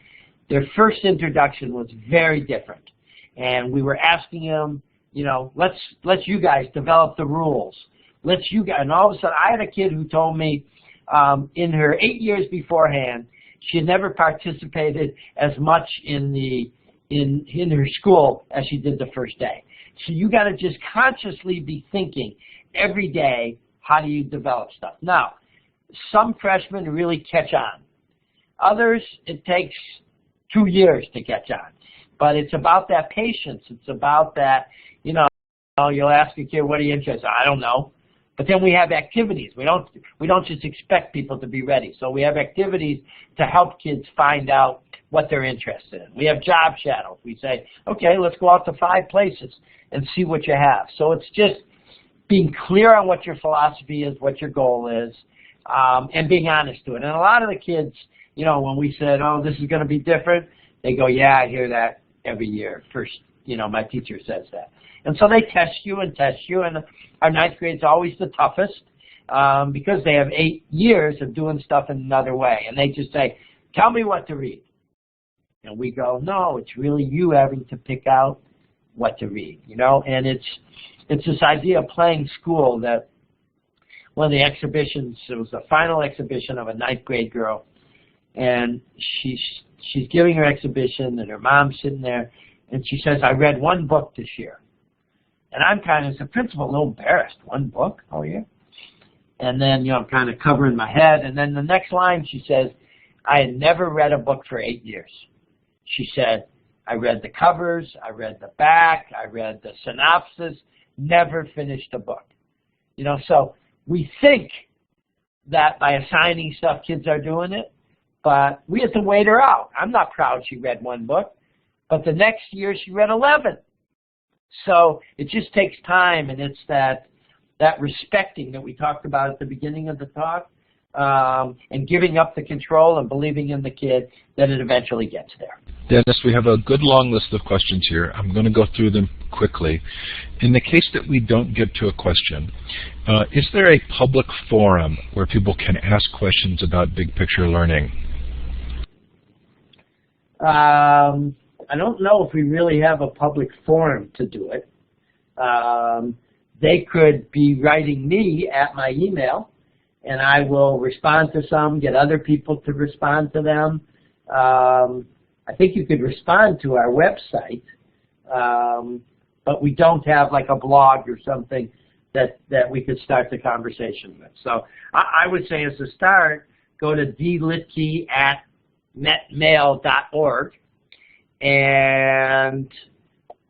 their first introduction was very different, and we were asking them, you know, let's you guys develop the rules. Let's you guys, and all of a sudden, I had a kid who told me in her 8 years beforehand, she had never participated as much in her school as she did the first day. So you got to just consciously be thinking every day, how do you develop stuff? Now, some freshmen really catch on. Others, it takes 2 years to catch on. But it's about that patience. It's about that, you know, you'll ask a kid, what are you interested in? I don't know. But then we have activities. We don't just expect people to be ready. So we have activities to help kids find out what they're interested in. We have job shadows. We say, okay, let's go out to 5 places and see what you have. So it's just being clear on what your philosophy is, what your goal is, and being honest to it. And a lot of the kids, you know, when we said, oh, this is going to be different, they go, yeah, I hear that every year. First, you know, my teacher says that. And so they test you, and our 9th grade's always the toughest because they have 8 years of doing stuff in another way. And they just say, tell me what to read. And we go, no, it's really you having to pick out what to read, you know. And it's this idea of playing school that one of the exhibitions, it was the final exhibition of a 9th grade girl, and she's giving her exhibition, and her mom's sitting there, and she says, I read 1 book this year. And I'm kind of, as a principal, a little embarrassed. 1 book? Oh, yeah. And then, you know, I'm kind of covering my head. And then the next line, she says, I had never read a book for 8 years. She said, I read the covers, I read the back, I read the synopsis, never finished a book. You know, so we think that by assigning stuff, kids are doing it, but we have to wait her out. I'm not proud she read 1 book, but the next year she read 11. So it just takes time, and it's that respecting that we talked about at the beginning of the talk, and giving up the control and believing in the kid that it eventually gets there. Dennis, we have a good long list of questions here. I'm going to go through them quickly. In the case that we don't get to a question, is there a public forum where people can ask questions about big picture learning? I don't know if we really have a public forum to do it. They could be writing me at my email, and I will respond to some, get other people to respond to them. I think you could respond to our website, but we don't have like a blog or something that we could start the conversation with. So I would say as a start, go to dlittky@metmail.org, and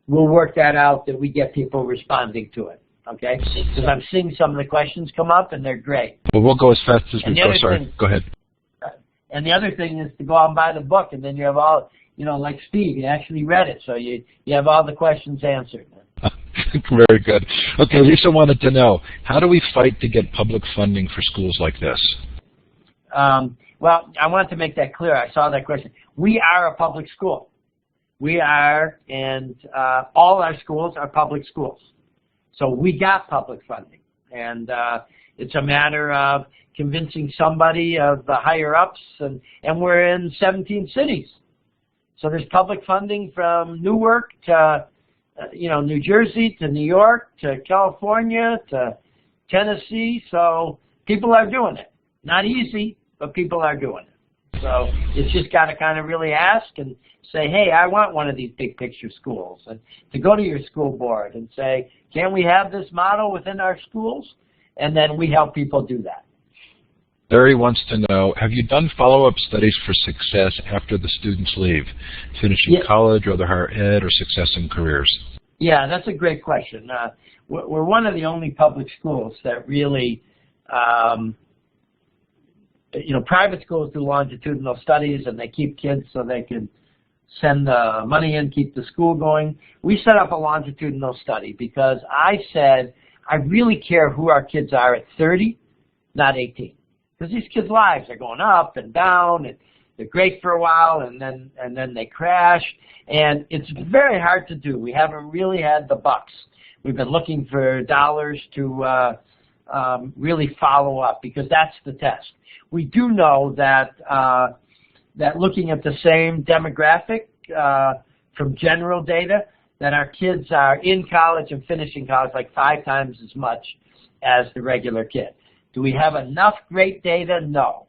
we'll work that out that we get people responding to it, okay? Because I'm seeing some of the questions come up, and they're great. Well, we'll go as fast as we go. Sorry, go ahead. And the other thing is to go out and buy the book, and then you have all, you know, like Steve, he actually read it, so you have all the questions answered. Very good. Okay, Lisa wanted to know, how do we fight to get public funding for schools like this? Well, I wanted to make that clear. I saw that question. We are a public school. We are, and all our schools are public schools. So we got public funding. And it's a matter of convincing somebody of the higher-ups, and we're in 17 cities. So there's public funding from Newark to, New Jersey to New York to California to Tennessee. So people are doing it. Not easy, but people are doing it. So it's just got to kind of really ask and say, hey, I want one of these big picture schools. And to go to your school board and say, can we have this model within our schools? And then we help people do that. Larry wants to know, have you done follow-up studies for success after the students leave, finishing college or other higher ed or success in careers? Yeah, that's a great question. We're one of the only public schools that really, private schools do longitudinal studies and they keep kids so they can send the money in, keep the school going. We set up a longitudinal study because I said, I really care who our kids are at 30, not 18. Because these kids' lives are going up and down, and they're great for a while, and then they crash. And it's very hard to do. We haven't really had the bucks. We've been looking for dollars to really follow up because that's the test. We do know that that looking at the same demographic from general data, that our kids are in college and finishing college like 5 times as much as the regular kid. Do we have enough great data? No.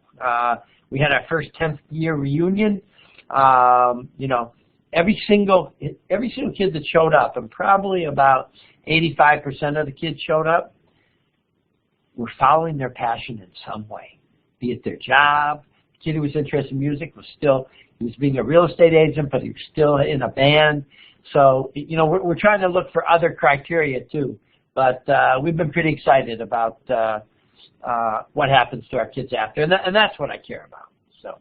We had our first 10th year reunion. Every single kid that showed up, and probably about 85% of the kids showed up, were following their passion in some way, be it their job. The kid who was interested in music he was being a real estate agent, but he was still in a band. So, we're trying to look for other criteria too. But we've been pretty excited about what happens to our kids after, and that's what I care about. So,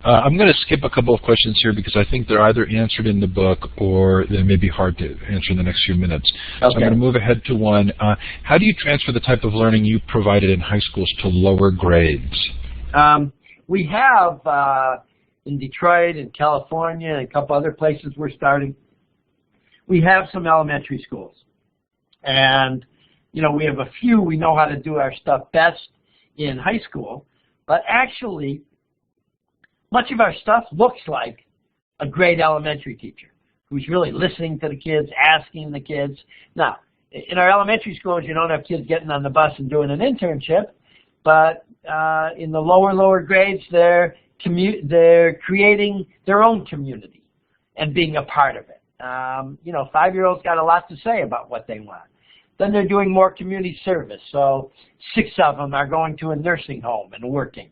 I'm going to skip a couple of questions here because I think they're either answered in the book or they may be hard to answer in the next few minutes. Okay. So I'm going to move ahead to one. How do you transfer the type of learning you provided in high schools to lower grades? We have in Detroit and California and a couple other places we're starting. We have some elementary schools, and we have a few. We know how to do our stuff best in high school, but actually, much of our stuff looks like a great elementary teacher who's really listening to the kids, asking the kids. Now, in our elementary schools, you don't have kids getting on the bus and doing an internship, but in the lower grades, they're creating their own community and being a part of it. 5-year-olds got a lot to say about what they want. Then they're doing more community service. So 6 of them are going to a nursing home and working.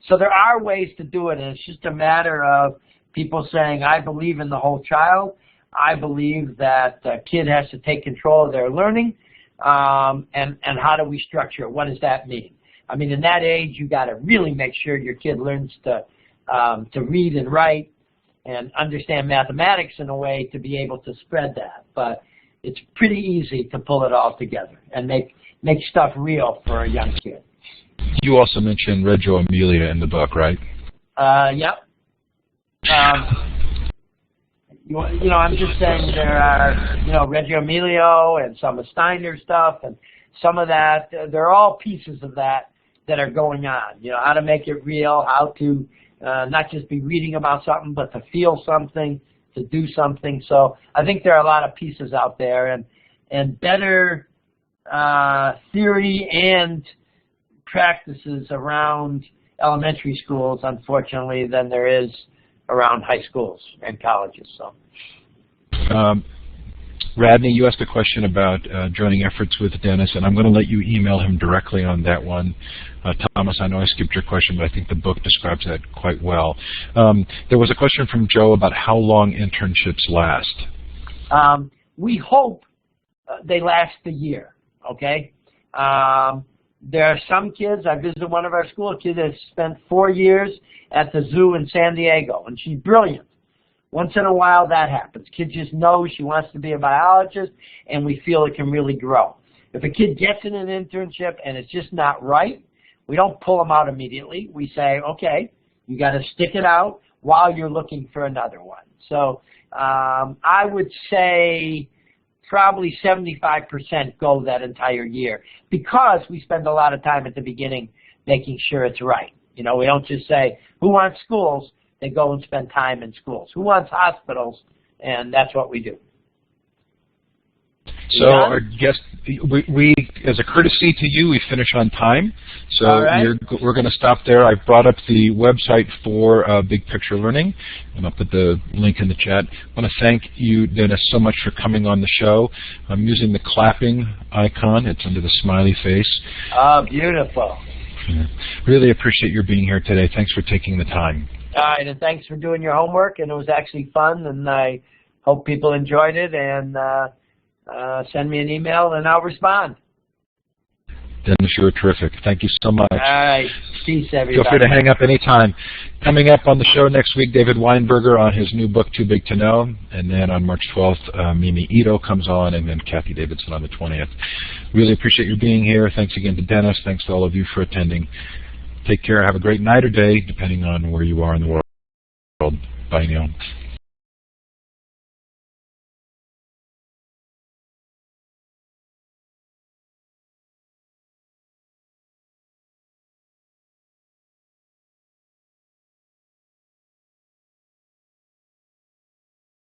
So there are ways to do it, and it's just a matter of people saying, I believe in the whole child. I believe that the kid has to take control of their learning, and how do we structure it? What does that mean? I mean, in that age, you got to really make sure your kid learns to read and write and understand mathematics in a way to be able to spread that. But it's pretty easy to pull it all together and make stuff real for a young kid. You also mentioned Reggio Emilia in the book, right? Yep. I'm just saying there are, Reggio Emilia and some of Steiner's stuff and some of that. They're all pieces of that are going on. How to make it real, how to not just be reading about something, but to feel something, to do something. So I think there are a lot of pieces out there and better theory and practices around elementary schools, unfortunately, than there is around high schools and colleges. So, Radney, you asked a question about joining efforts with Dennis, and I'm going to let you email him directly on that one. Thomas, I know I skipped your question, but I think the book describes that quite well. There was a question from Joe about how long internships last. We hope they last a year, okay? There are some kids, I visited one of our schools, a kid that spent 4 years at the zoo in San Diego, and she's brilliant. Once in a while that happens. Kid just knows she wants to be a biologist, and we feel it can really grow. If a kid gets in an internship and it's just not right, we don't pull them out immediately. We say, okay, you got to stick it out while you're looking for another one. So I would say probably 75% go that entire year because we spend a lot of time at the beginning making sure it's right. We don't just say, who wants schools? They go and spend time in schools. Who wants hospitals? And that's what we do. So our guest, we, as a courtesy to you, we finish on time. So we're going to stop there. I brought up the website for Big Picture Learning, and I'll put the link in the chat. I want to thank you, Dennis, so much for coming on the show. I'm using the clapping icon. It's under the smiley face. Oh, beautiful. Yeah. Really appreciate your being here today. Thanks for taking the time. All right, and thanks for doing your homework, and it was actually fun, and I hope people enjoyed it, and send me an email, and I'll respond. Dennis, you were terrific. Thank you so much. All right. Peace, everybody. Feel free to hang up anytime. Coming up on the show next week, David Weinberger on his new book, Too Big to Know. And then on March 12th, Mimi Ito comes on, and then Kathy Davidson on the 20th. Really appreciate you being here. Thanks again to Dennis. Thanks to all of you for attending. Take care. Have a great night or day, depending on where you are in the world. Bye now.